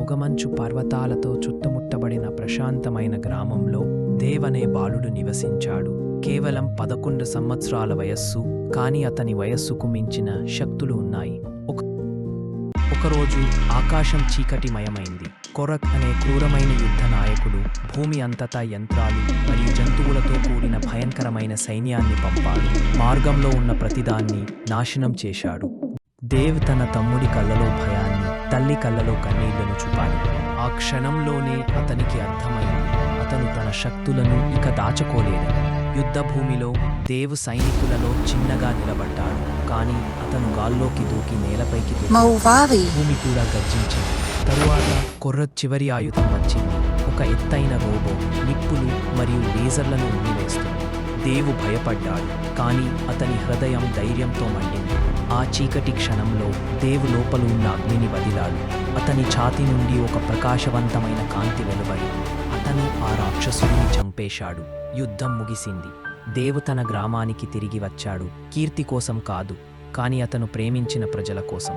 పొగమంచు పర్వతాలతో చుట్టుముట్టబడిన ప్రశాంతమైన గ్రామంలో దేవ్ అనే బాలుడు నివసించాడు. కేవలం 11 సంవత్సరాల వయస్సు, కాని అతని వయస్సుకు మించిన శక్తులు ఉన్నాయి. ఒకరోజు ఆకాశం చీకటిమయమైంది. కొరక్ అనే క్రూరమైన యుద్ధ నాయకుడు భూమి అంతటా యంత్రాలు మరియు జంతువులతో కూడిన భయంకరమైన సైన్యాన్ని పంపాడు. మార్గంలో ఉన్న ప్రతిదాన్ని నాశనం చేశాడు. దేవ్ తన తమ్ముడి కళ్ళలో భయాన్ని, తల్లి కళ్ళలో కన్నీళ్లను చూపాడు. ఆ క్షణంలోనే అతనికి అర్థమైంది, అతను తన శక్తులను ఇక దాచుకోలేడు. యుద్ధభూమిలో దేవ్ సైనికులలో చిన్నగా నిలబడ్డాడు, కానీ అతను గాల్లోకి దూకి నేలపైకి భూమి కూడా గర్జించింది. తరువాత కొర్రక్ చివరి ఆయుధం వచ్చింది. ఒక ఎత్తైన రోబో నిప్పులు మరియు లేజర్లను ఉమ్మివేస్తుంది. దేవు భయపడ్డాడు, కానీ అతని హృదయం ధైర్యంతో మండింది. ఆ చీకటి క్షణంలో దేవు లోపల ఉన్న అగ్నిని వదిలాడు. అతని ఛాతి నుండి ఒక ప్రకాశవంతమైన కాంతి వెలువడి అతను ఆ రాక్షసుడిని చంపేశాడు. యుద్ధం ముగిసింది. దేవు తన గ్రామానికి తిరిగి వచ్చాడు, కీర్తి కోసం కాదు, కానీ అతను ప్రేమించిన ప్రజల కోసం.